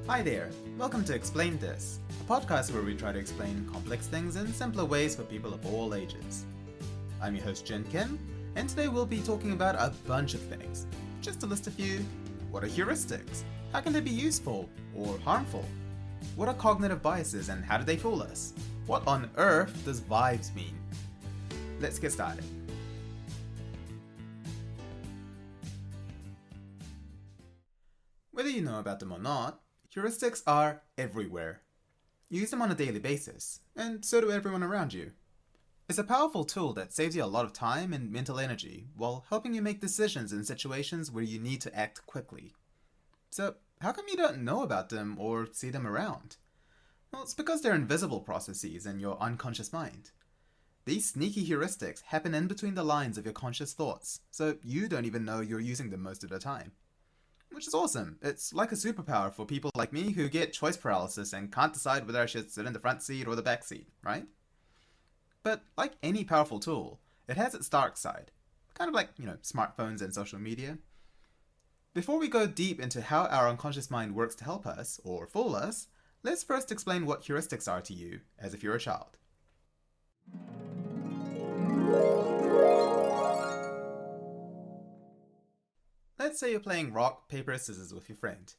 Hi there, welcome to Explain This, a podcast where we try to explain complex things in simpler ways for people of all ages. I'm your host Jin Kim, and today we'll be talking about a bunch of things. Just to list a few: what are heuristics? How can they be useful or harmful? What are cognitive biases and how do they fool us? What on earth does vibes mean? Let's get started. Whether you know about them or not, heuristics are everywhere. You use them on a daily basis, and so do everyone around you. It's a powerful tool that saves you a lot of time and mental energy while helping you make decisions in situations where you need to act quickly. So, how come you don't know about them or see them around? Well, it's because they're invisible processes in your unconscious mind. These sneaky heuristics happen in between the lines of your conscious thoughts, so you don't even know you're using them most of the time. Which is awesome. It's like a superpower for people like me who get choice paralysis and can't decide whether I should sit in the front seat or the back seat, right? But like any powerful tool, it has its dark side. Kind of like, smartphones and social media. Before we go deep into how our unconscious mind works to help us, or fool us, let's first explain what heuristics are to you, as if you're a child. Let's say you're playing rock, paper, scissors with your friend.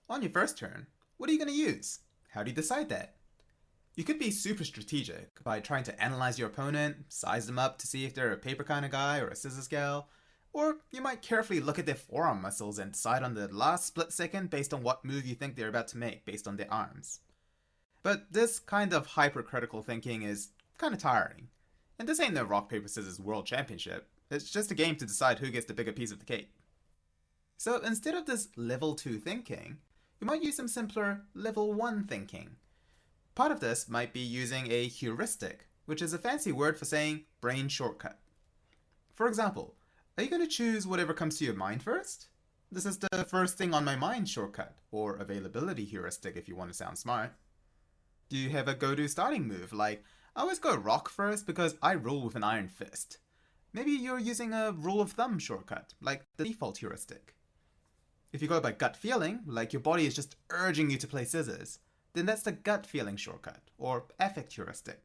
On your first turn, what are you going to use? How do you decide that? You could be super strategic by trying to analyze your opponent, size them up to see if they're a paper kind of guy or a scissors gal, or you might carefully look at their forearm muscles and decide on the last split second based on what move you think they're about to make based on their arms. But this kind of hypercritical thinking is kind of tiring. And this ain't no rock, paper, scissors world championship. It's just a game to decide who gets the bigger piece of the cake. So instead of this level 2 thinking, you might use some simpler level 1 thinking. Part of this might be using a heuristic, which is a fancy word for saying brain shortcut. For example, are you going to choose whatever comes to your mind first? This is the first thing on my mind shortcut, or availability heuristic if you want to sound smart. Do you have a go-to starting move, like I always go rock first because I rule with an iron fist? Maybe you're using a rule of thumb shortcut, like the default heuristic. If you go by gut feeling, like your body is just urging you to play scissors, then that's the gut feeling shortcut, or affect heuristic.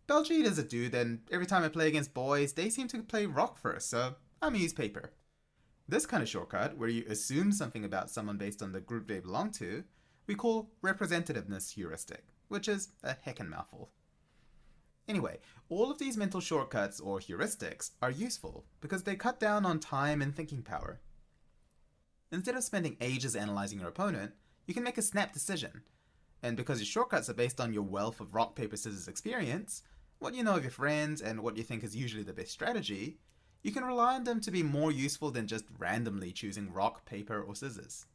Belgique is a dude, and every time I play against boys, they seem to play rock first, so I'm gonna use paper. This kind of shortcut, where you assume something about someone based on the group they belong to, we call representativeness heuristic, which is a heckin' mouthful. Anyway, all of these mental shortcuts, or heuristics, are useful because they cut down on time and thinking power. Instead of spending ages analyzing your opponent, you can make a snap decision. And because your shortcuts are based on your wealth of rock, paper, scissors experience, what you know of your friends, and what you think is usually the best strategy, you can rely on them to be more useful than just randomly choosing rock, paper, or scissors.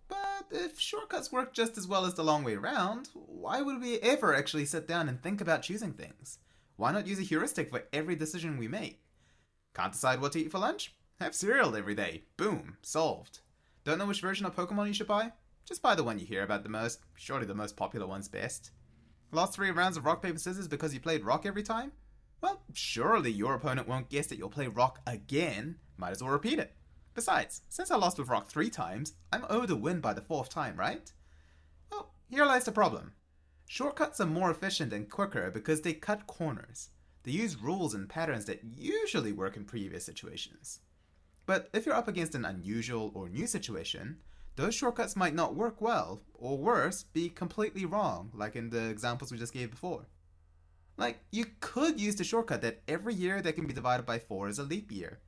But if shortcuts work just as well as the long way around, why would we ever actually sit down and think about choosing things? Why not use a heuristic for every decision we make? Can't decide what to eat for lunch? Have cereal every day. Boom. Solved. Don't know which version of Pokemon you should buy? Just buy the one you hear about the most. Surely the most popular one's best. Lost 3 rounds of rock, paper, scissors because you played rock every time? Well, surely your opponent won't guess that you'll play rock again. Might as well repeat it. Besides, since I lost with rock 3 times, I'm owed a win by the 4th time, right? Well, here lies the problem. Shortcuts are more efficient and quicker because they cut corners. They use rules and patterns that usually work in previous situations. But if you're up against an unusual or new situation, those shortcuts might not work well, or worse, be completely wrong, like in the examples we just gave before. Like, you could use the shortcut that every year that can be divided by 4 is a leap year.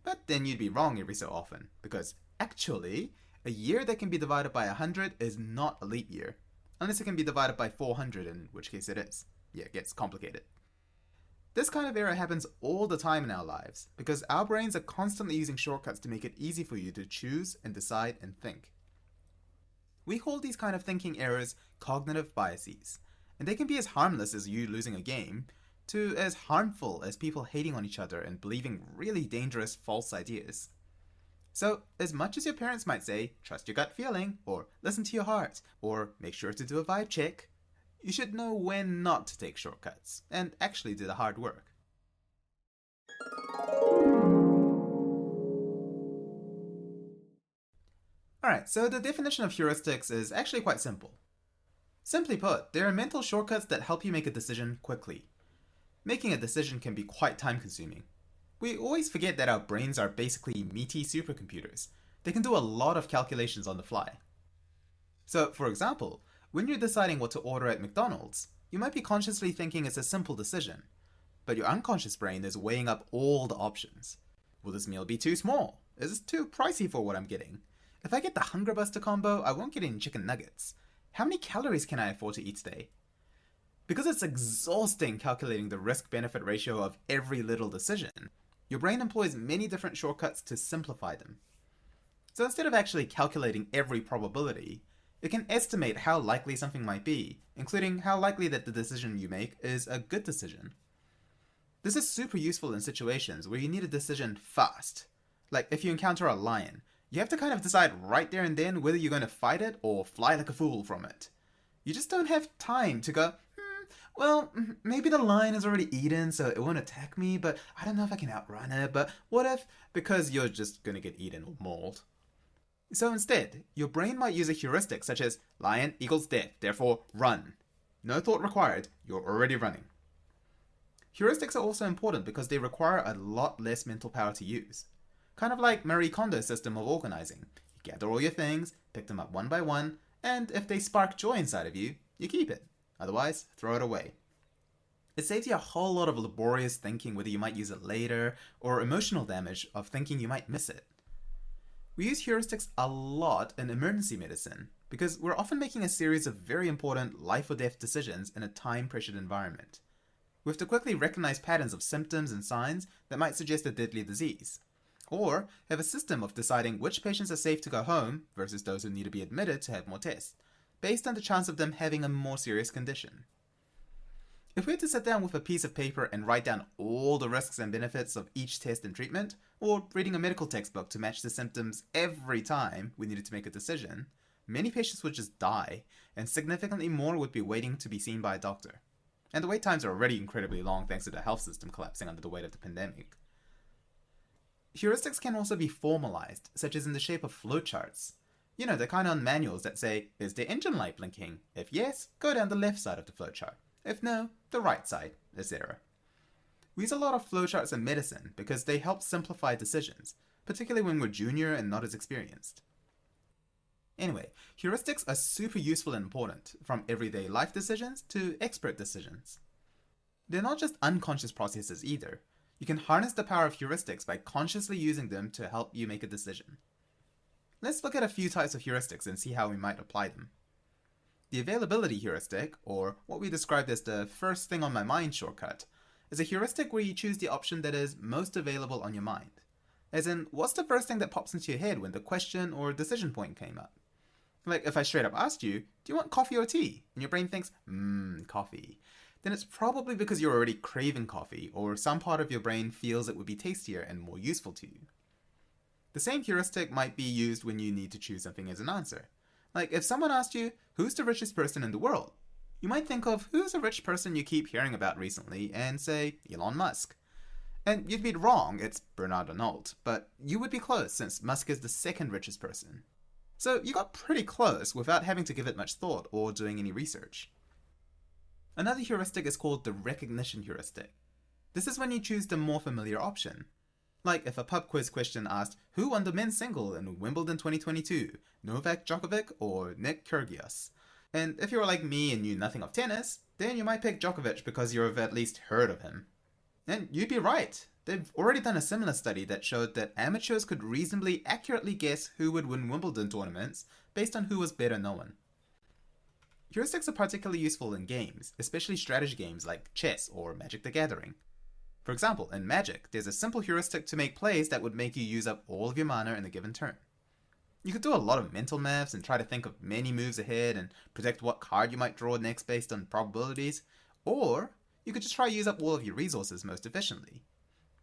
But then you'd be wrong every so often, because actually, a year that can be divided by 100 is not a leap year, unless it can be divided by 400, in which case it is. Yeah, it gets complicated. This kind of error happens all the time in our lives, because our brains are constantly using shortcuts to make it easy for you to choose and decide and think. We call these kind of thinking errors cognitive biases, and they can be as harmless as you losing a game, to as harmful as people hating on each other and believing really dangerous false ideas. So, as much as your parents might say, trust your gut feeling, or listen to your heart, or make sure to do a vibe check, you should know when not to take shortcuts, and actually do the hard work. Alright, so the definition of heuristics is actually quite simple. Simply put, they are mental shortcuts that help you make a decision quickly. Making a decision can be quite time consuming. We always forget that our brains are basically meaty supercomputers. They can do a lot of calculations on the fly. So, for example, when you're deciding what to order at McDonald's, you might be consciously thinking it's a simple decision, but your unconscious brain is weighing up all the options. Will this meal be too small? Is this too pricey for what I'm getting? If I get the Hunger Buster combo, I won't get any chicken nuggets. How many calories can I afford to eat today? Because it's exhausting calculating the risk-benefit ratio of every little decision, your brain employs many different shortcuts to simplify them. So instead of actually calculating every probability, it can estimate how likely something might be, including how likely that the decision you make is a good decision. This is super useful in situations where you need a decision fast. Like if you encounter a lion, you have to kind of decide right there and then whether you're going to fight it or fly like a fool from it. You just don't have time to go, well, maybe the lion is already eaten so it won't attack me, but I don't know if I can outrun it, but what if, because you're just going to get eaten or mauled. So instead, your brain might use a heuristic such as lion equals death, therefore run. No thought required, you're already running. Heuristics are also important because they require a lot less mental power to use. Kind of like Marie Kondo's system of organizing. You gather all your things, pick them up one by one, and if they spark joy inside of you, you keep it. Otherwise, throw it away. It saves you a whole lot of laborious thinking whether you might use it later, or emotional damage of thinking you might miss it. We use heuristics a lot in emergency medicine because we're often making a series of very important life or death decisions in a time-pressured environment. We have to quickly recognize patterns of symptoms and signs that might suggest a deadly disease, or have a system of deciding which patients are safe to go home versus those who need to be admitted to have more tests, based on the chance of them having a more serious condition. If we had to sit down with a piece of paper and write down all the risks and benefits of each test and treatment, or reading a medical textbook to match the symptoms every time we needed to make a decision, many patients would just die, and significantly more would be waiting to be seen by a doctor. And the wait times are already incredibly long thanks to the health system collapsing under the weight of the pandemic. Heuristics can also be formalized, such as in the shape of flowcharts. You know, the kind on manuals that say, is the engine light blinking? If yes, go down the left side of the flowchart. If no, the right side, etc. We use a lot of flowcharts in medicine because they help simplify decisions, particularly when we're junior and not as experienced. Anyway, heuristics are super useful and important, from everyday life decisions to expert decisions. They're not just unconscious processes either. You can harness the power of heuristics by consciously using them to help you make a decision. Let's look at a few types of heuristics and see how we might apply them. The availability heuristic, or what we described as the first thing on my mind shortcut, is a heuristic where you choose the option that is most available on your mind. As in, what's the first thing that pops into your head when the question or decision point came up? Like if I straight up asked you, do you want coffee or tea? And your brain thinks, coffee. Then it's probably because you're already craving coffee, or some part of your brain feels it would be tastier and more useful to you. The same heuristic might be used when you need to choose something as an answer. Like if someone asked you, who's the richest person in the world? You might think of who's a rich person you keep hearing about recently and say Elon Musk. And you'd be wrong, it's Bernard Arnault, but you would be close since Musk is the second richest person. So you got pretty close without having to give it much thought or doing any research. Another heuristic is called the recognition heuristic. This is when you choose the more familiar option. Like if a pub quiz question asked, who won the men's single in Wimbledon 2022, Novak Djokovic or Nick Kyrgios? And if you were like me and knew nothing of tennis, then you might pick Djokovic because you've at least heard of him. And you'd be right. They've already done a similar study that showed that amateurs could reasonably accurately guess who would win Wimbledon tournaments based on who was better known. Heuristics are particularly useful in games, especially strategy games like chess or Magic the Gathering. For example, in Magic, there's a simple heuristic to make plays that would make you use up all of your mana in a given turn. You could do a lot of mental maths and try to think of many moves ahead and predict what card you might draw next based on probabilities, or you could just try to use up all of your resources most efficiently.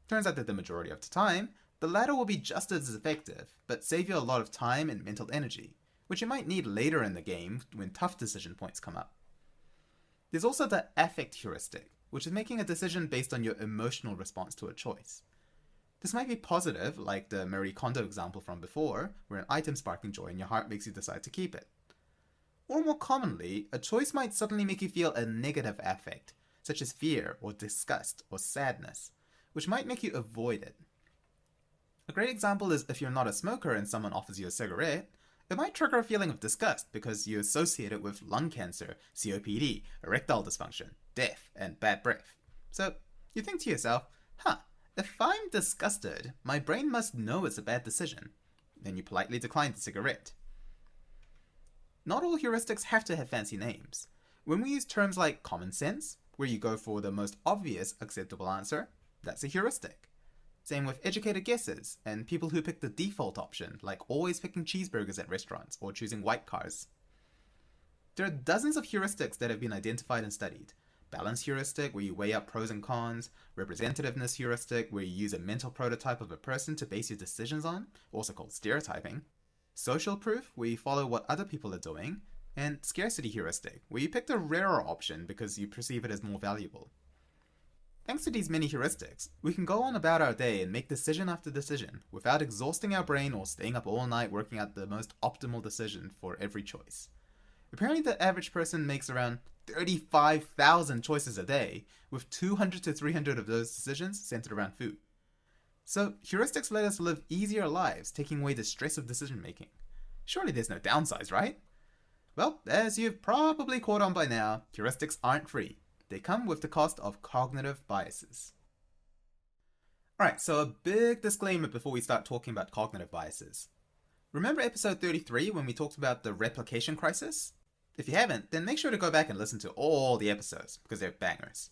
Turns out that the majority of the time, the latter will be just as effective, but save you a lot of time and mental energy, which you might need later in the game when tough decision points come up. There's also the affect heuristic, which is making a decision based on your emotional response to a choice. This might be positive, like the Marie Kondo example from before, where an item sparking joy in your heart makes you decide to keep it. Or more commonly, a choice might suddenly make you feel a negative affect, such as fear or disgust or sadness, which might make you avoid it. A great example is if you're not a smoker and someone offers you a cigarette, it might trigger a feeling of disgust because you associate it with lung cancer, COPD, erectile dysfunction, death, and bad breath. So you think to yourself, if I'm disgusted, my brain must know it's a bad decision. Then you politely decline the cigarette. Not all heuristics have to have fancy names. When we use terms like common sense, where you go for the most obvious acceptable answer, that's a heuristic. Same with educated guesses, and people who pick the default option, like always picking cheeseburgers at restaurants or choosing white cars. There are dozens of heuristics that have been identified and studied. Balance heuristic, where you weigh up pros and cons. Representativeness heuristic, where you use a mental prototype of a person to base your decisions on, also called stereotyping. Social proof, where you follow what other people are doing. And scarcity heuristic, where you pick the rarer option because you perceive it as more valuable. Thanks to these many heuristics, we can go on about our day and make decision after decision without exhausting our brain or staying up all night working out the most optimal decision for every choice. Apparently the average person makes around 35,000 choices a day, with 200 to 300 of those decisions centered around food. So heuristics let us live easier lives, taking away the stress of decision making. Surely there's no downsides, right? Well, as you've probably caught on by now, heuristics aren't free. They come with the cost of cognitive biases. Alright, so a big disclaimer before we start talking about cognitive biases. Remember episode 33 when we talked about the replication crisis? If you haven't, then make sure to go back and listen to all the episodes, because they're bangers.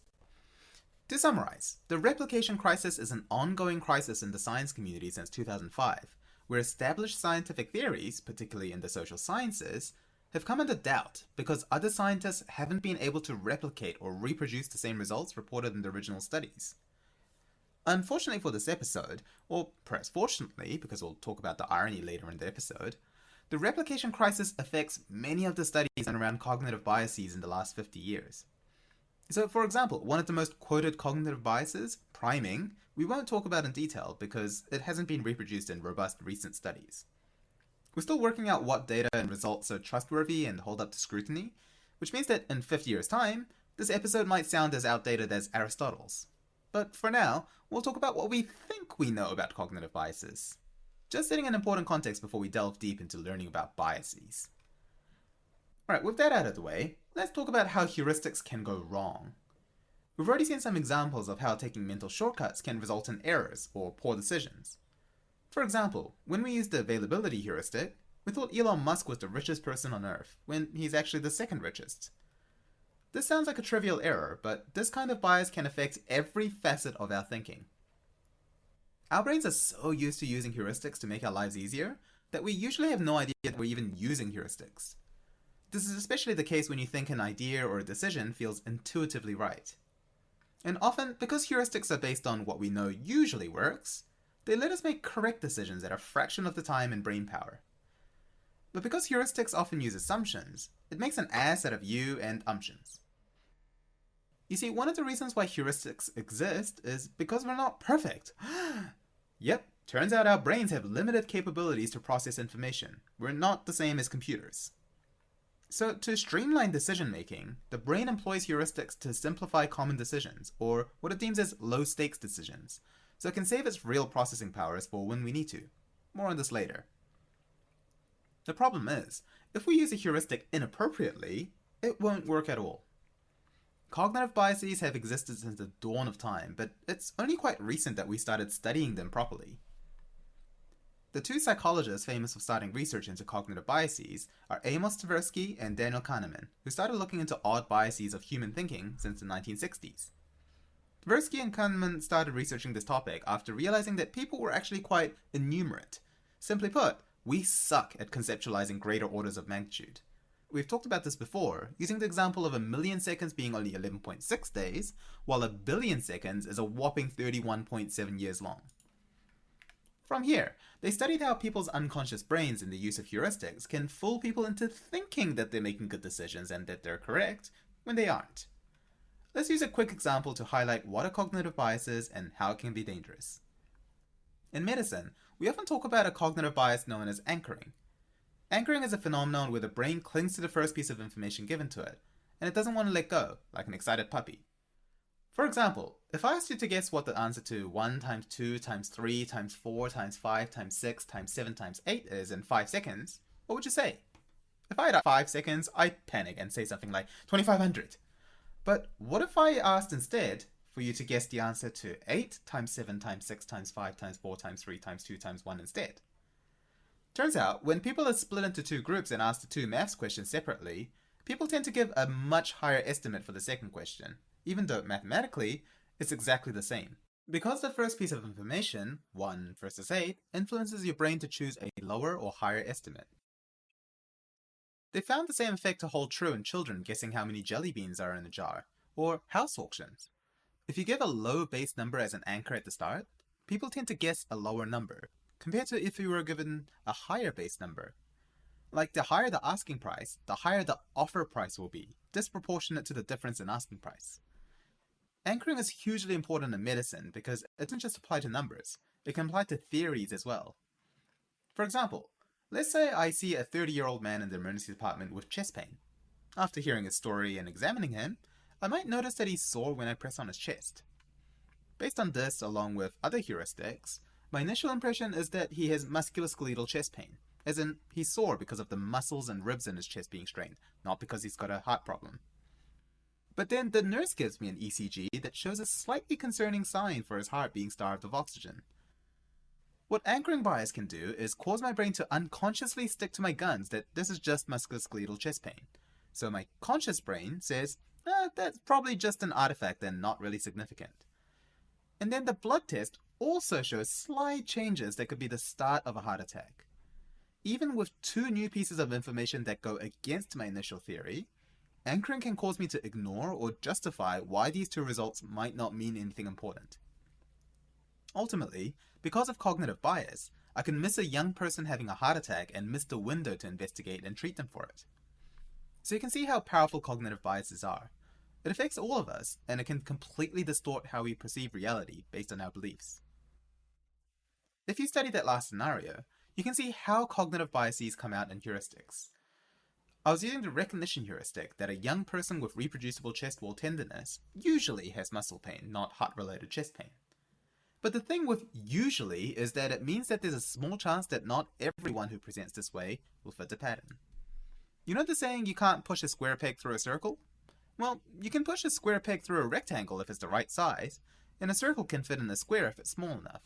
To summarize, the replication crisis is an ongoing crisis in the science community since 2005, where established scientific theories, particularly in the social sciences, have come under doubt because other scientists haven't been able to replicate or reproduce the same results reported in the original studies. Unfortunately for this episode, or perhaps fortunately, because we'll talk about the irony later in the episode, the replication crisis affects many of the studies done around cognitive biases in the last 50 years. So, for example, one of the most quoted cognitive biases, priming, we won't talk about in detail because it hasn't been reproduced in robust recent studies. We're still working out what data and results are trustworthy and hold up to scrutiny, which means that in 50 years' time, this episode might sound as outdated as Aristotle's. But for now, we'll talk about what we think we know about cognitive biases. Just setting an important context before we delve deep into learning about biases. Alright, with that out of the way, let's talk about how heuristics can go wrong. We've already seen some examples of how taking mental shortcuts can result in errors or poor decisions. For example, when we used the availability heuristic, we thought Elon Musk was the richest person on Earth, when he's actually the second richest. This sounds like a trivial error, but this kind of bias can affect every facet of our thinking. Our brains are so used to using heuristics to make our lives easier that we usually have no idea that we're even using heuristics. This is especially the case when you think an idea or a decision feels intuitively right. And often, because heuristics are based on what we know usually works, they let us make correct decisions at a fraction of the time and brain power. But because heuristics often use assumptions, it makes an ass out of you and umptions. You see, one of the reasons why heuristics exist is because we're not perfect. Yep, turns out our brains have limited capabilities to process information. We're not the same as computers. So to streamline decision making, the brain employs heuristics to simplify common decisions, or what it deems as low-stakes decisions, so it can save its real processing powers for when we need to. More on this later. The problem is, if we use a heuristic inappropriately, it won't work at all. Cognitive biases have existed since the dawn of time, but it's only quite recent that we started studying them properly. The two psychologists famous for starting research into cognitive biases are Amos Tversky and Daniel Kahneman, who started looking into odd biases of human thinking since the 1960s. Tversky and Kahneman started researching this topic after realizing that people were actually quite innumerate. Simply put, we suck at conceptualizing greater orders of magnitude. We've talked about this before, using the example of 1,000,000 seconds being only 11.6 days, while 1,000,000,000 seconds is a whopping 31.7 years long. From here, they studied how people's unconscious brains in the use of heuristics can fool people into thinking that they're making good decisions and that they're correct, when they aren't. Let's use a quick example to highlight what are cognitive biases and how it can be dangerous. In medicine, we often talk about a cognitive bias known as anchoring. Anchoring is a phenomenon where the brain clings to the first piece of information given to it, and it doesn't want to let go, like an excited puppy. For example, if I asked you to guess what the answer to 1 times 2 times 3 times 4 times 5 times 6 times 7 times 8 is in 5 seconds, what would you say? If I had 5 seconds, I'd panic and say something like 2500. But what if I asked instead for you to guess the answer to 8 times 7 times 6 times 5 times 4 times 3 times 2 times 1 instead? Turns out, when people are split into two groups and asked the two maths questions separately, people tend to give a much higher estimate for the second question, even though mathematically, it's exactly the same. Because the first piece of information, 1 versus 8, influences your brain to choose a lower or higher estimate. They found the same effect to hold true in children guessing how many jelly beans are in a jar, or house auctions. If you give a low base number as an anchor at the start, people tend to guess a lower number, compared to if you were given a higher base number. Like, the higher the asking price, the higher the offer price will be, disproportionate to the difference in asking price. Anchoring is hugely important in medicine because it doesn't just apply to numbers, it can apply to theories as well. For example, let's say I see a 30-year-old man in the emergency department with chest pain. After hearing his story and examining him, I might notice that he's sore when I press on his chest. Based on this, along with other heuristics, my initial impression is that he has musculoskeletal chest pain, as in he's sore because of the muscles and ribs in his chest being strained, not because he's got a heart problem. But then the nurse gives me an ECG that shows a slightly concerning sign for his heart being starved of oxygen. What anchoring bias can do is cause my brain to unconsciously stick to my guns that this is just musculoskeletal chest pain. So my conscious brain says, that's probably just an artifact and not really significant. And then the blood test also shows slight changes that could be the start of a heart attack. Even with two new pieces of information that go against my initial theory, anchoring can cause me to ignore or justify why these two results might not mean anything important. Ultimately, because of cognitive bias, I can miss a young person having a heart attack and miss the window to investigate and treat them for it. So you can see how powerful cognitive biases are. It affects all of us, and it can completely distort how we perceive reality based on our beliefs. If you study that last scenario, you can see how cognitive biases come out in heuristics. I was using the recognition heuristic that a young person with reproducible chest wall tenderness usually has muscle pain, not heart-related chest pain. But the thing with usually is that it means that there's a small chance that not everyone who presents this way will fit the pattern. You know the saying, you can't push a square peg through a circle? Well, you can push a square peg through a rectangle if it's the right size, and a circle can fit in a square if it's small enough.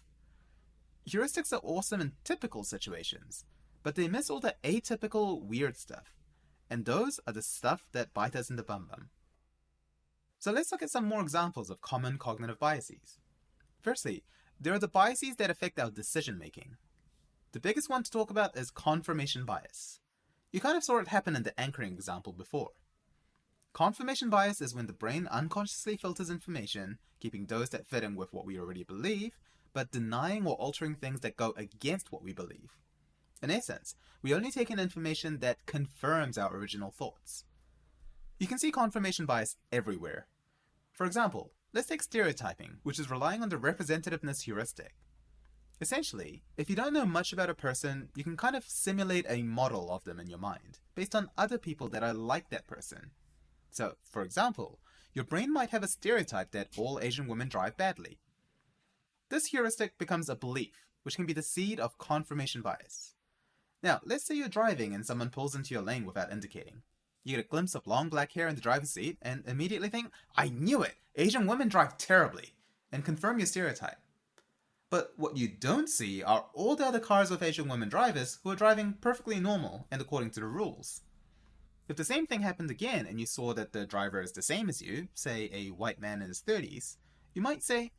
Heuristics are awesome in typical situations, but they miss all the atypical, weird stuff. And those are the stuff that bite us in the bum. So let's look at some more examples of common cognitive biases. Firstly, there are the biases that affect our decision making. The biggest one to talk about is confirmation bias. You kind of saw it happen in the anchoring example before. Confirmation bias is when the brain unconsciously filters information, keeping those that fit in with what we already believe, but denying or altering things that go against what we believe. In essence, we only take in information that confirms our original thoughts. You can see confirmation bias everywhere. For example, let's take stereotyping, which is relying on the representativeness heuristic. Essentially, if you don't know much about a person, you can kind of simulate a model of them in your mind, based on other people that are like that person. So, for example, your brain might have a stereotype that all Asian women drive badly. This heuristic becomes a belief, which can be the seed of confirmation bias. Now, let's say you're driving and someone pulls into your lane without indicating. You get a glimpse of long black hair in the driver's seat and immediately think, I knew it! Asian women drive terribly! And confirm your stereotype. But what you don't see are all the other cars with Asian women drivers who are driving perfectly normal and according to the rules. If the same thing happened again and you saw that the driver is the same as you, say a white man in his 30s, you might say,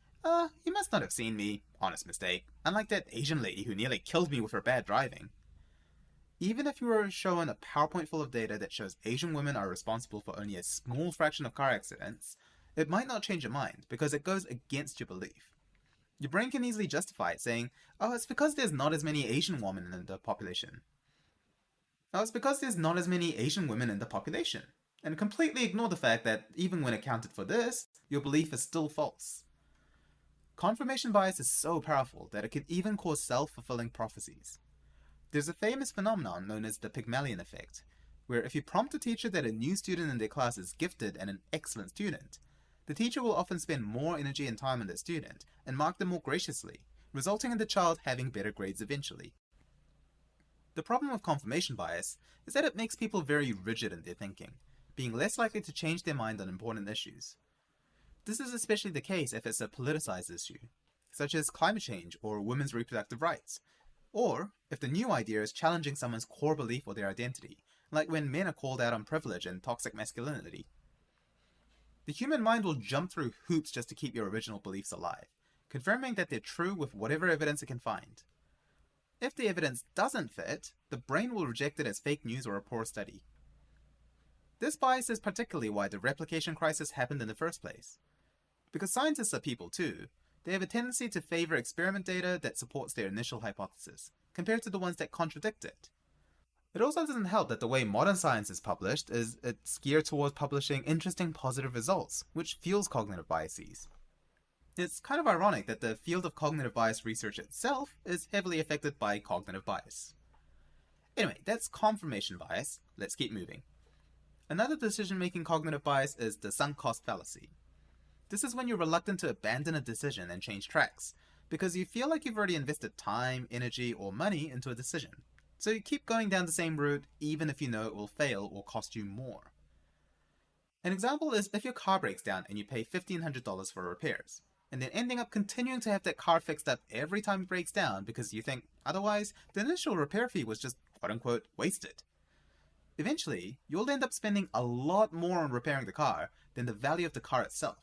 he must not have seen me, honest mistake, unlike that Asian lady who nearly killed me with her bad driving. Even if you were shown a PowerPoint full of data that shows Asian women are responsible for only a small fraction of car accidents, it might not change your mind because it goes against your belief. Your brain can easily justify it, saying, it's because there's not as many Asian women in the population. It's because there's not as many Asian women in the population, and completely ignore the fact that even when accounted for this, your belief is still false. Confirmation bias is so powerful that it can even cause self-fulfilling prophecies. There's a famous phenomenon known as the Pygmalion effect, where if you prompt a teacher that a new student in their class is gifted and an excellent student, the teacher will often spend more energy and time on that student and mark them more graciously, resulting in the child having better grades eventually. The problem with confirmation bias is that it makes people very rigid in their thinking, being less likely to change their mind on important issues. This is especially the case if it's a politicized issue, such as climate change or women's reproductive rights, or if the new idea is challenging someone's core belief or their identity, like when men are called out on privilege and toxic masculinity. The human mind will jump through hoops just to keep your original beliefs alive, confirming that they're true with whatever evidence it can find. If the evidence doesn't fit, the brain will reject it as fake news or a poor study. This bias is particularly why the replication crisis happened in the first place. Because scientists are people too, they have a tendency to favor experiment data that supports their initial hypothesis, compared to the ones that contradict it. It also doesn't help that the way modern science is published is it's geared towards publishing interesting positive results, which fuels cognitive biases. It's kind of ironic that the field of cognitive bias research itself is heavily affected by cognitive bias. Anyway, that's confirmation bias. Let's keep moving. Another decision-making cognitive bias is the sunk cost fallacy. This is when you're reluctant to abandon a decision and change tracks, because you feel like you've already invested time, energy, or money into a decision. So you keep going down the same route even if you know it will fail or cost you more. An example is if your car breaks down and you pay $1,500 for repairs, and then ending up continuing to have that car fixed up every time it breaks down because you think otherwise the initial repair fee was just quote-unquote wasted. Eventually, you'll end up spending a lot more on repairing the car than the value of the car itself.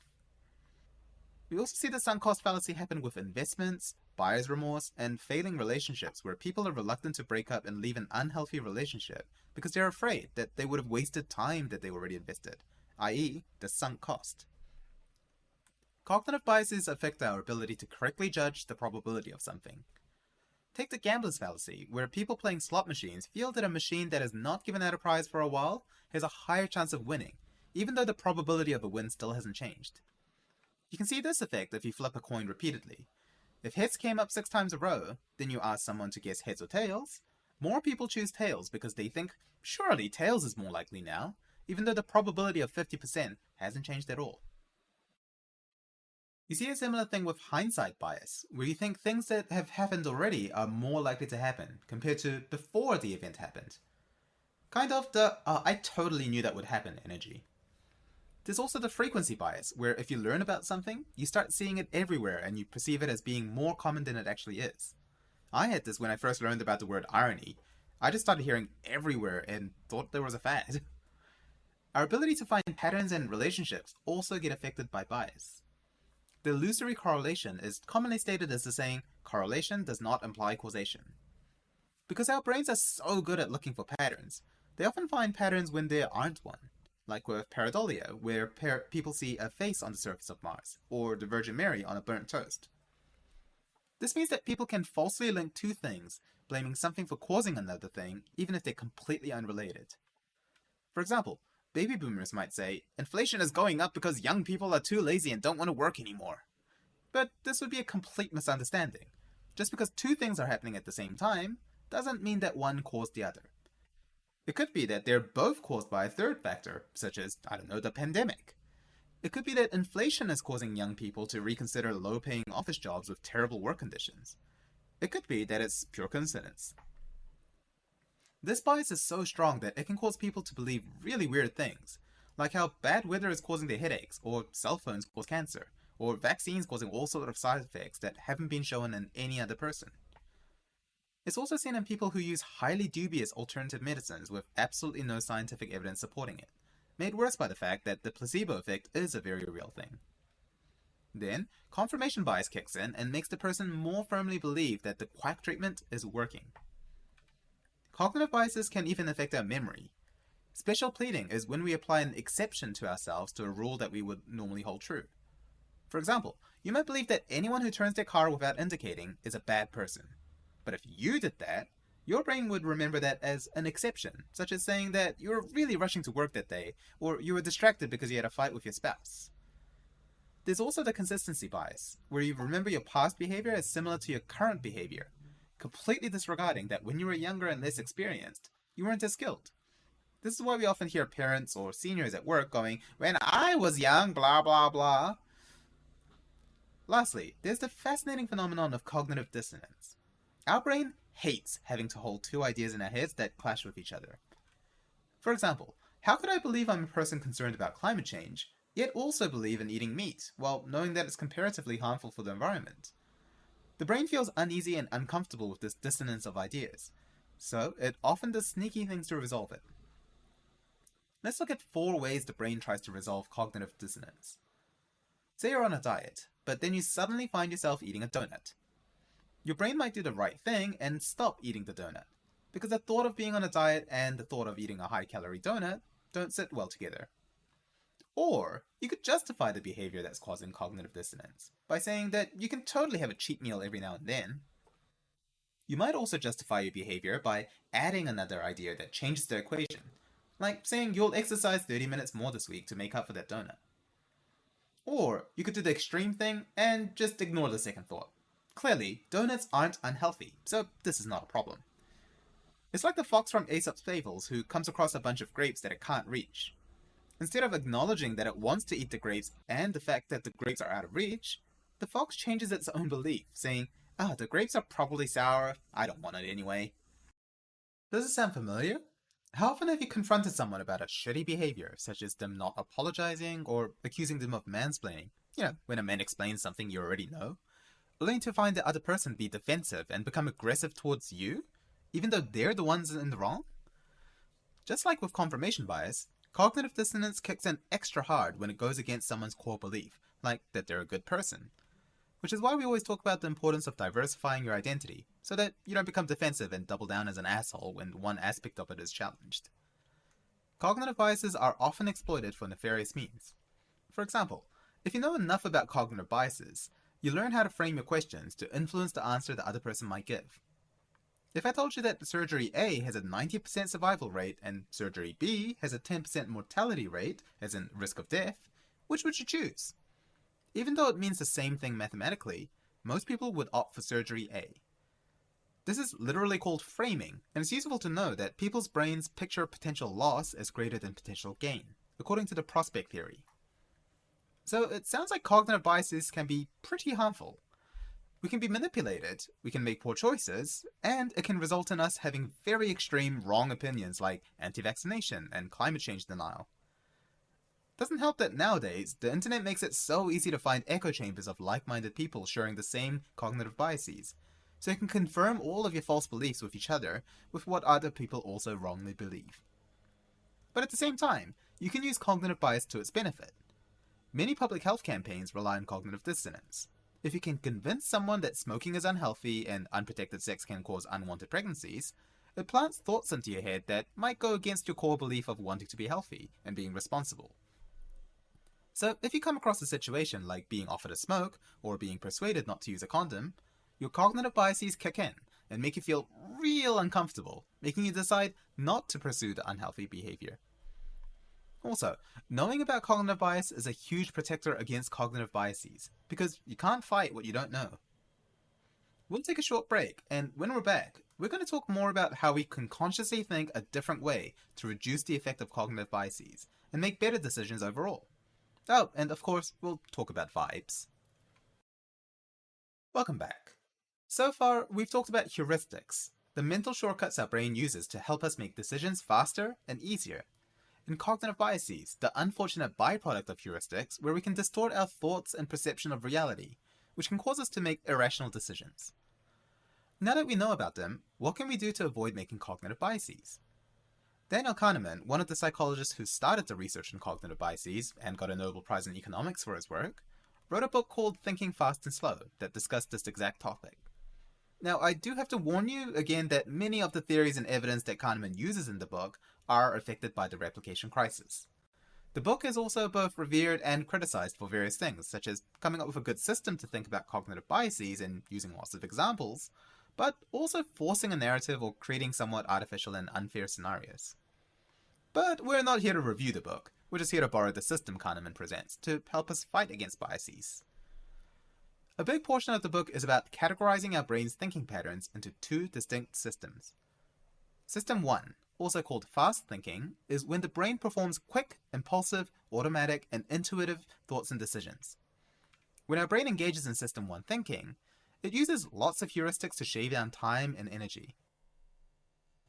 We also see the sunk cost fallacy happen with investments, buyer's remorse, and failing relationships where people are reluctant to break up and leave an unhealthy relationship because they're afraid that they would have wasted time that they already invested, i.e. the sunk cost. Cognitive biases affect our ability to correctly judge the probability of something. Take the gambler's fallacy, where people playing slot machines feel that a machine that has not given out a prize for a while has a higher chance of winning, even though the probability of a win still hasn't changed. You can see this effect if you flip a coin repeatedly. If heads came up 6 times in a row, then you ask someone to guess heads or tails, more people choose tails because they think, surely tails is more likely now, even though the probability of 50% hasn't changed at all. You see a similar thing with hindsight bias, where you think things that have happened already are more likely to happen compared to before the event happened. Kind of the, I totally knew that would happen energy. There's also the frequency bias, where if you learn about something, you start seeing it everywhere and you perceive it as being more common than it actually is. I had this when I first learned about the word irony. I just started hearing everywhere and thought there was a fad. Our ability to find patterns in relationships also get affected by bias. The illusory correlation is commonly stated as the saying, correlation does not imply causation. Because our brains are so good at looking for patterns, they often find patterns when there aren't one. Like with pareidolia, where people see a face on the surface of Mars, or the Virgin Mary on a burnt toast. This means that people can falsely link two things, blaming something for causing another thing, even if they're completely unrelated. For example, baby boomers might say, inflation is going up because young people are too lazy and don't want to work anymore. But this would be a complete misunderstanding. Just because two things are happening at the same time, doesn't mean that one caused the other. It could be that they're both caused by a third factor, such as, the pandemic. It could be that inflation is causing young people to reconsider low-paying office jobs with terrible work conditions. It could be that it's pure coincidence. This bias is so strong that it can cause people to believe really weird things, like how bad weather is causing their headaches, or cell phones cause cancer, or vaccines causing all sorts of side effects that haven't been shown in any other person. It's also seen in people who use highly dubious alternative medicines with absolutely no scientific evidence supporting it, made worse by the fact that the placebo effect is a very real thing. Then, confirmation bias kicks in and makes the person more firmly believe that the quack treatment is working. Cognitive biases can even affect our memory. Special pleading is when we apply an exception to ourselves to a rule that we would normally hold true. For example, you might believe that anyone who turns their car without indicating is a bad person. But if you did that, your brain would remember that as an exception, such as saying that you were really rushing to work that day, or you were distracted because you had a fight with your spouse. There's also the consistency bias, where you remember your past behavior as similar to your current behavior, completely disregarding that when you were younger and less experienced, you weren't as skilled. This is why we often hear parents or seniors at work going, "When I was young, blah blah blah." Lastly, there's the fascinating phenomenon of cognitive dissonance. Our brain hates having to hold two ideas in our heads that clash with each other. For example, how could I believe I'm a person concerned about climate change, yet also believe in eating meat, while knowing that it's comparatively harmful for the environment? The brain feels uneasy and uncomfortable with this dissonance of ideas, so it often does sneaky things to resolve it. Let's look at 4 ways the brain tries to resolve cognitive dissonance. Say you're on a diet, but then you suddenly find yourself eating a donut. Your brain might do the right thing and stop eating the donut, because the thought of being on a diet and the thought of eating a high-calorie donut don't sit well together. Or you could justify the behavior that's causing cognitive dissonance by saying that you can totally have a cheat meal every now and then. You might also justify your behavior by adding another idea that changes the equation, like saying you'll exercise 30 minutes more this week to make up for that donut. Or you could do the extreme thing and just ignore the second thought. Clearly, donuts aren't unhealthy, so this is not a problem. It's like the fox from Aesop's Fables who comes across a bunch of grapes that it can't reach. Instead of acknowledging that it wants to eat the grapes and the fact that the grapes are out of reach, the fox changes its own belief, saying, the grapes are probably sour, I don't want it anyway. Does it sound familiar? How often have you confronted someone about a shitty behavior, such as them not apologizing or accusing them of mansplaining? When a man explains something you already know, only to find the other person be defensive and become aggressive towards you, even though they're the ones in the wrong? Just like with confirmation bias, cognitive dissonance kicks in extra hard when it goes against someone's core belief, like that they're a good person. Which is why we always talk about the importance of diversifying your identity, so that you don't become defensive and double down as an asshole when one aspect of it is challenged. Cognitive biases are often exploited for nefarious means. For example, if you know enough about cognitive biases, you learn how to frame your questions to influence the answer the other person might give. If I told you that surgery A has a 90% survival rate and surgery B has a 10% mortality rate, as in risk of death, which would you choose? Even though it means the same thing mathematically, most people would opt for surgery A. This is literally called framing, and it's useful to know that people's brains picture potential loss as greater than potential gain, according to the prospect theory. So it sounds like cognitive biases can be pretty harmful. We can be manipulated, we can make poor choices, and it can result in us having very extreme wrong opinions like anti-vaccination and climate change denial. Doesn't help that nowadays, the internet makes it so easy to find echo chambers of like-minded people sharing the same cognitive biases, so you can confirm all of your false beliefs with each other with what other people also wrongly believe. But at the same time, you can use cognitive bias to its benefit. Many public health campaigns rely on cognitive dissonance. If you can convince someone that smoking is unhealthy and unprotected sex can cause unwanted pregnancies, it plants thoughts into your head that might go against your core belief of wanting to be healthy and being responsible. So if you come across a situation like being offered a smoke or being persuaded not to use a condom, your cognitive biases kick in and make you feel real uncomfortable, making you decide not to pursue the unhealthy behavior. Also, knowing about cognitive bias is a huge protector against cognitive biases, because you can't fight what you don't know. We'll take a short break, and when we're back, we're going to talk more about how we can consciously think a different way to reduce the effect of cognitive biases and make better decisions overall. Oh, and of course, we'll talk about vibes. Welcome back. So far, we've talked about heuristics, the mental shortcuts our brain uses to help us make decisions faster and easier. And cognitive biases, the unfortunate byproduct of heuristics, where we can distort our thoughts and perception of reality, which can cause us to make irrational decisions. Now that we know about them, what can we do to avoid making cognitive biases? Daniel Kahneman, one of the psychologists who started the research in cognitive biases and got a Nobel Prize in economics for his work, wrote a book called Thinking Fast and Slow that discussed this exact topic. Now, I do have to warn you again that many of the theories and evidence that Kahneman uses in the book are affected by the replication crisis. The book is also both revered and criticized for various things, such as coming up with a good system to think about cognitive biases and using lots of examples, but also forcing a narrative or creating somewhat artificial and unfair scenarios. But we're not here to review the book. We're just here to borrow the system Kahneman presents to help us fight against biases. A big portion of the book is about categorizing our brain's thinking patterns into two distinct systems. System 1, also called fast thinking, is when the brain performs quick, impulsive, automatic, and intuitive thoughts and decisions. When our brain engages in System 1 thinking, it uses lots of heuristics to shave down time and energy.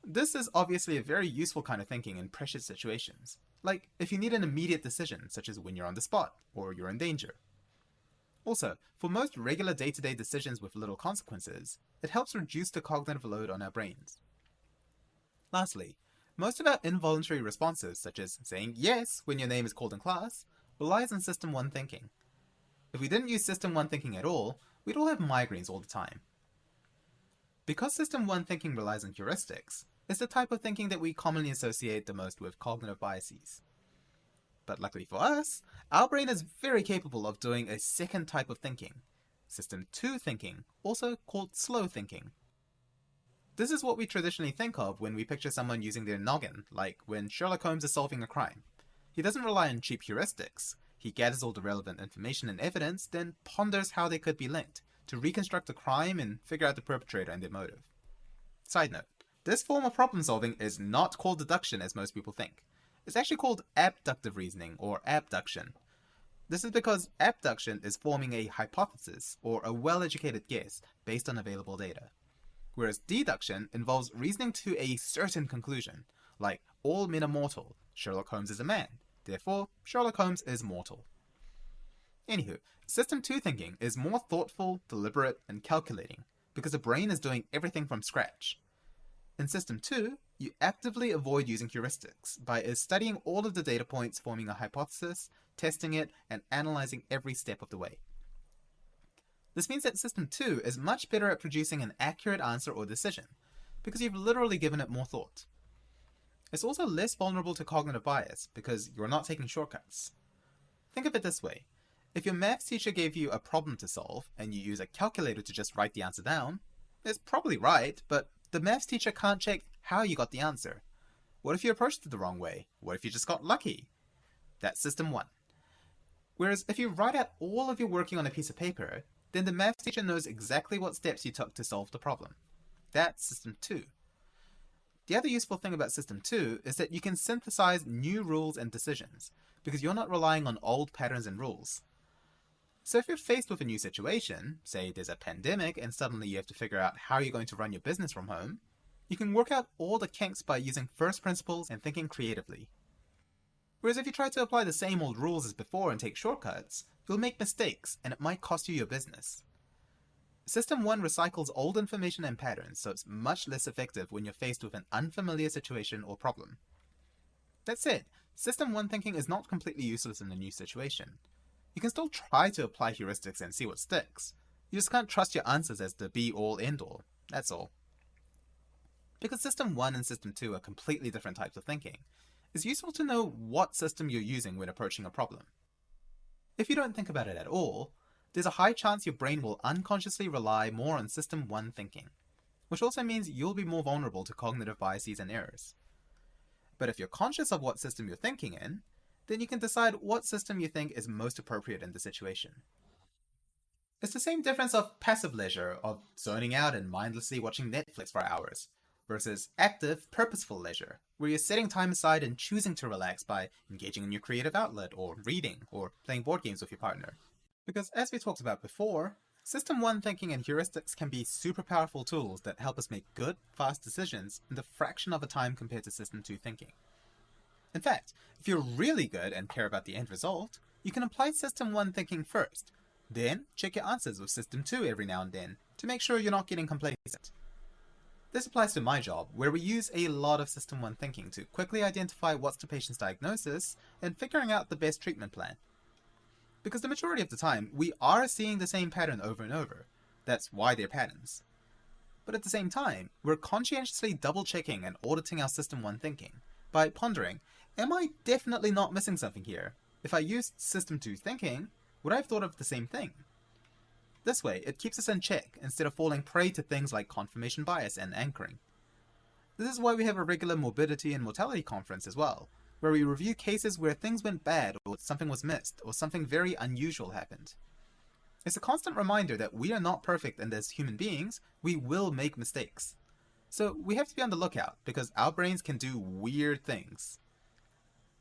This is obviously a very useful kind of thinking in precious situations, like if you need an immediate decision, such as when you're on the spot or you're in danger. Also, for most regular day-to-day decisions with little consequences, it helps reduce the cognitive load on our brains. Lastly, most of our involuntary responses, such as saying yes when your name is called in class, relies on System 1 thinking. If we didn't use System 1 thinking at all, we'd all have migraines all the time. Because System 1 thinking relies on heuristics, it's the type of thinking that we commonly associate the most with cognitive biases. But luckily for us, our brain is very capable of doing a second type of thinking, System 2 thinking, also called slow thinking. This is what we traditionally think of when we picture someone using their noggin, like when Sherlock Holmes is solving a crime. He doesn't rely on cheap heuristics. He gathers all the relevant information and evidence, then ponders how they could be linked, to reconstruct the crime and figure out the perpetrator and their motive. Side note, this form of problem solving is not called deduction as most people think. It's actually called abductive reasoning, or abduction. This is because abduction is forming a hypothesis, or a well-educated guess, based on available data. Whereas deduction involves reasoning to a certain conclusion, like all men are mortal, Sherlock Holmes is a man, therefore Sherlock Holmes is mortal. Anywho, System 2 thinking is more thoughtful, deliberate, and calculating, because the brain is doing everything from scratch. In System 2, you actively avoid using heuristics by studying all of the data points, forming a hypothesis, testing it, and analyzing every step of the way. This means that System 2 is much better at producing an accurate answer or decision, because you've literally given it more thought. It's also less vulnerable to cognitive bias, because you're not taking shortcuts. Think of it this way. If your maths teacher gave you a problem to solve, and you use a calculator to just write the answer down, it's probably right, but the maths teacher can't check how you got the answer. What if you approached it the wrong way? What if you just got lucky? That's System 1. Whereas if you write out all of your working on a piece of paper, then the maths teacher knows exactly what steps you took to solve the problem. That's System 2. The other useful thing about System 2 is that you can synthesize new rules and decisions, because you're not relying on old patterns and rules. So if you're faced with a new situation, say there's a pandemic and suddenly you have to figure out how you're going to run your business from home, you can work out all the kinks by using first principles and thinking creatively. Whereas if you try to apply the same old rules as before and take shortcuts, you'll make mistakes and it might cost you your business. System 1 recycles old information and patterns, so it's much less effective when you're faced with an unfamiliar situation or problem. That said, System 1 thinking is not completely useless in a new situation. You can still try to apply heuristics and see what sticks. You just can't trust your answers as the be-all, end-all. That's all. Because System 1 and System 2 are completely different types of thinking, it's useful to know what system you're using when approaching a problem. If you don't think about it at all, there's a high chance your brain will unconsciously rely more on System 1 thinking, which also means you'll be more vulnerable to cognitive biases and errors. But if you're conscious of what system you're thinking in, then you can decide what system you think is most appropriate in the situation. It's the same difference of passive leisure, of zoning out and mindlessly watching Netflix for hours, versus active, purposeful leisure, where you're setting time aside and choosing to relax by engaging in your creative outlet, or reading, or playing board games with your partner. Because as we talked about before, System 1 thinking and heuristics can be super powerful tools that help us make good, fast decisions in the fraction of a time compared to System 2 thinking. In fact, if you're really good and care about the end result, you can apply System 1 thinking first, then check your answers with System 2 every now and then to make sure you're not getting complacent. This applies to my job, where we use a lot of System 1 thinking to quickly identify what's the patient's diagnosis and figuring out the best treatment plan. Because the majority of the time, we are seeing the same pattern over and over. That's why they're patterns. But at the same time, we're conscientiously double-checking and auditing our System 1 thinking by pondering, am I definitely not missing something here? If I used System 2 thinking, would I have thought of the same thing? This way, it keeps us in check instead of falling prey to things like confirmation bias and anchoring. This is why we have a regular morbidity and mortality conference as well, where we review cases where things went bad, or something was missed, or something very unusual happened. It's a constant reminder that we are not perfect, and as human beings, we will make mistakes. So we have to be on the lookout, because our brains can do weird things.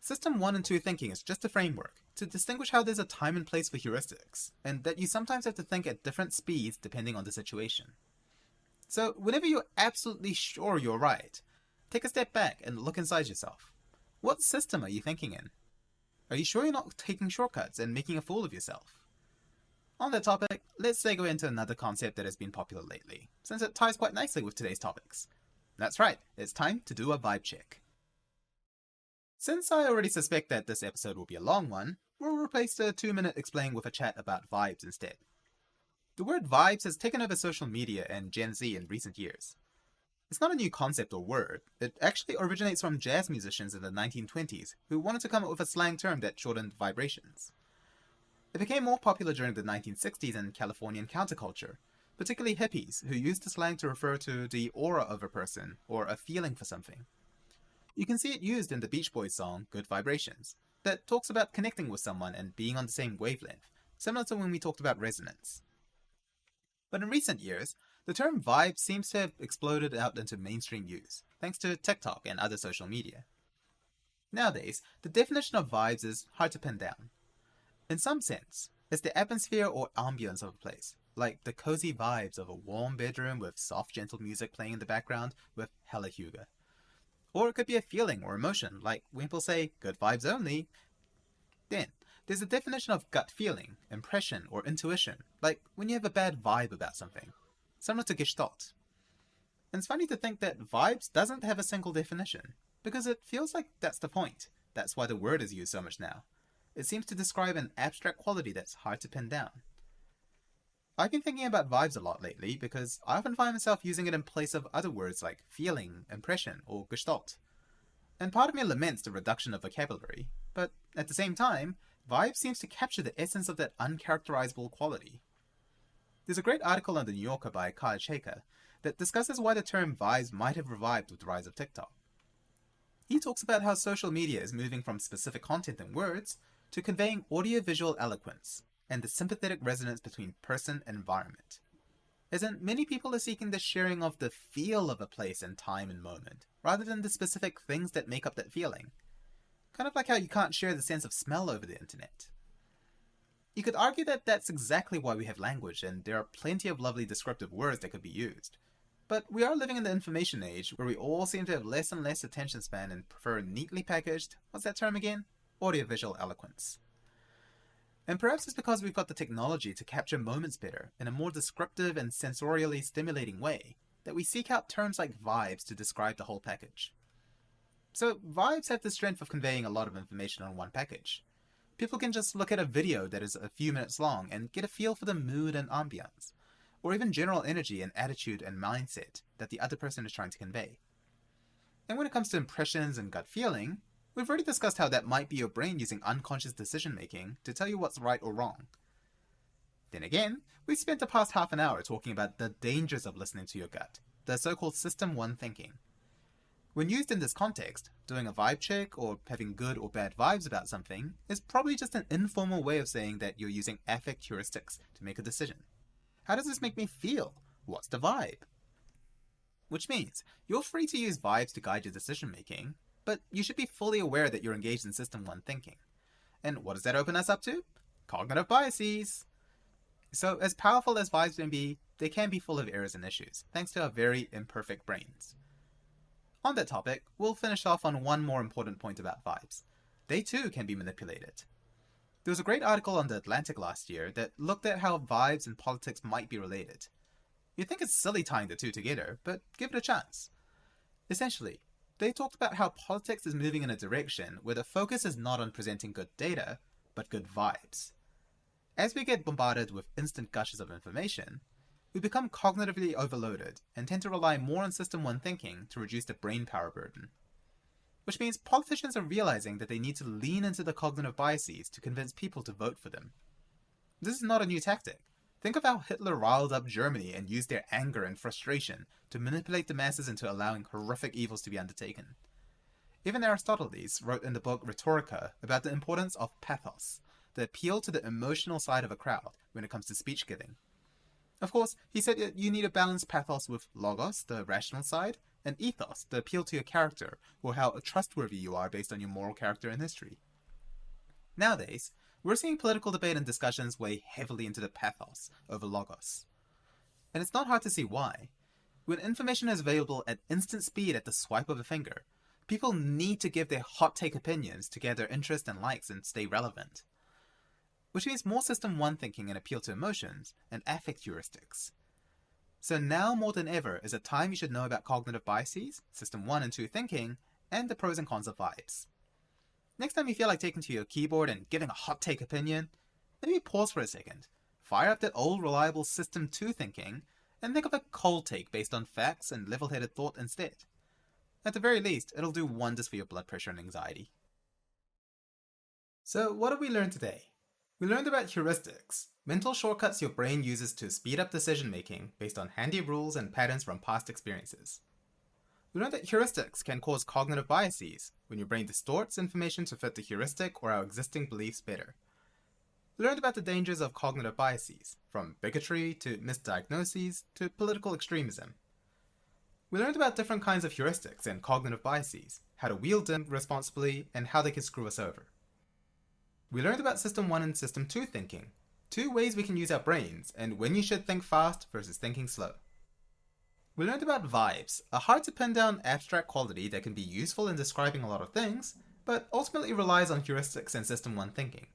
System 1 and 2 thinking is just a framework to distinguish how there's a time and place for heuristics, and that you sometimes have to think at different speeds depending on the situation. So whenever you're absolutely sure you're right, take a step back and look inside yourself. What system are you thinking in? Are you sure you're not taking shortcuts and making a fool of yourself? On that topic, let's segue into another concept that has been popular lately, since it ties quite nicely with today's topics. That's right, it's time to do a vibe check. Since I already suspect that this episode will be a long one, we'll replace the 2-minute explain with a chat about vibes instead. The word vibes has taken over social media and Gen Z in recent years. It's not a new concept or word, it actually originates from jazz musicians in the 1920s who wanted to come up with a slang term that shortened vibrations. It became more popular during the 1960s in Californian counterculture, particularly hippies who used the slang to refer to the aura of a person or a feeling for something. You can see it used in the Beach Boys song Good Vibrations, that talks about connecting with someone and being on the same wavelength, similar to when we talked about resonance. But in recent years, the term vibe seems to have exploded out into mainstream use, thanks to TikTok and other social media. Nowadays, the definition of vibes is hard to pin down. In some sense, it's the atmosphere or ambience of a place, like the cozy vibes of a warm bedroom with soft, gentle music playing in the background with hella hygge. Or it could be a feeling or emotion, like when people say, good vibes only. Then, there's a definition of gut feeling, impression, or intuition, like when you have a bad vibe about something, similar to Gestalt. And it's funny to think that vibes doesn't have a single definition, because it feels like that's the point. That's why the word is used so much now. It seems to describe an abstract quality that's hard to pin down. I've been thinking about vibes a lot lately because I often find myself using it in place of other words like feeling, impression, or Gestalt. And part of me laments the reduction of vocabulary, but at the same time, vibe seems to capture the essence of that uncharacterizable quality. There's a great article on The New Yorker by Kyle Shaker that discusses why the term vibes might have revived with the rise of TikTok. He talks about how social media is moving from specific content and words to conveying audiovisual eloquence and the sympathetic resonance between person and environment. As in, many people are seeking the sharing of the feel of a place and time and moment, rather than the specific things that make up that feeling. Kind of like how you can't share the sense of smell over the internet. You could argue that that's exactly why we have language, and there are plenty of lovely descriptive words that could be used. But we are living in the information age, where we all seem to have less and less attention span and prefer neatly packaged, what's that term again? Audiovisual eloquence. And perhaps it's because we've got the technology to capture moments better in a more descriptive and sensorially stimulating way that we seek out terms like vibes to describe the whole package. So vibes have the strength of conveying a lot of information on one package. People can just look at a video that is a few minutes long and get a feel for the mood and ambiance, or even general energy and attitude and mindset that the other person is trying to convey. And when it comes to impressions and gut feeling, we've already discussed how that might be your brain using unconscious decision-making to tell you what's right or wrong. Then again, we've spent the past half an hour talking about the dangers of listening to your gut, the so-called System 1 thinking. When used in this context, doing a vibe check or having good or bad vibes about something is probably just an informal way of saying that you're using affect heuristics to make a decision. How does this make me feel? What's the vibe? Which means, you're free to use vibes to guide your decision-making, but you should be fully aware that you're engaged in System 1 thinking. And what does that open us up to? Cognitive biases! So, as powerful as vibes may be, they can be full of errors and issues, thanks to our very imperfect brains. On that topic, we'll finish off on one more important point about vibes. They too can be manipulated. There was a great article on The Atlantic last year that looked at how vibes and politics might be related. You'd think it's silly tying the two together, but give it a chance. Essentially, they talked about how politics is moving in a direction where the focus is not on presenting good data, but good vibes. As we get bombarded with instant gushes of information, we become cognitively overloaded and tend to rely more on System 1 thinking to reduce the brain power burden. Which means politicians are realizing that they need to lean into the cognitive biases to convince people to vote for them. This is not a new tactic. Think of how Hitler riled up Germany and used their anger and frustration to manipulate the masses into allowing horrific evils to be undertaken. Even Aristoteles wrote in the book Rhetorica about the importance of pathos, the appeal to the emotional side of a crowd when it comes to speech giving. Of course, he said that you need to balance pathos with logos, the rational side, and ethos, the appeal to your character, or how trustworthy you are based on your moral character and history. Nowadays, we're seeing political debate and discussions weigh heavily into the pathos over logos. And it's not hard to see why. When information is available at instant speed at the swipe of a finger, people need to give their hot take opinions to gather interest and likes and stay relevant. Which means more System 1 thinking and appeal to emotions, and affect heuristics. So now more than ever is a time you should know about cognitive biases, System 1 and 2 thinking, and the pros and cons of vibes. Next time you feel like taking to your keyboard and giving a hot take opinion, maybe pause for a second, fire up that old reliable System 2 thinking, and think of a cold take based on facts and level-headed thought instead. At the very least, it'll do wonders for your blood pressure and anxiety. So what did we learn today? We learned about heuristics, mental shortcuts your brain uses to speed up decision making based on handy rules and patterns from past experiences. We learned that heuristics can cause cognitive biases when your brain distorts information to fit the heuristic or our existing beliefs better. We learned about the dangers of cognitive biases, from bigotry to misdiagnoses to political extremism. We learned about different kinds of heuristics and cognitive biases, how to wield them responsibly, and how they can screw us over. We learned about System 1 and System 2 thinking, two ways we can use our brains, and when you should think fast versus thinking slow. We learned about vibes, a hard to pin down abstract quality that can be useful in describing a lot of things, but ultimately relies on heuristics and System 1 thinking.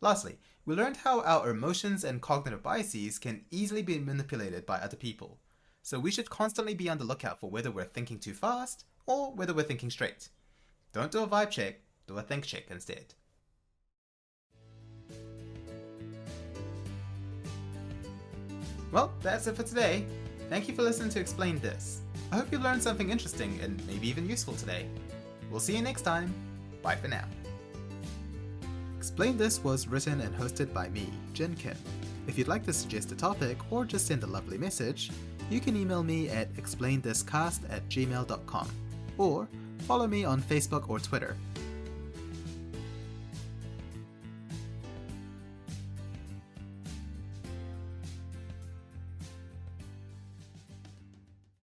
Lastly, we learned how our emotions and cognitive biases can easily be manipulated by other people, so we should constantly be on the lookout for whether we're thinking too fast or whether we're thinking straight. Don't do a vibe check, do a think check instead. Well, that's it for today. Thank you for listening to Explain This. I hope you learned something interesting and maybe even useful today. We'll see you next time. Bye for now. Explain This was written and hosted by me, Jin Kim. If you'd like to suggest a topic or just send a lovely message, you can email me at explainthiscast@gmail.com or follow me on Facebook or Twitter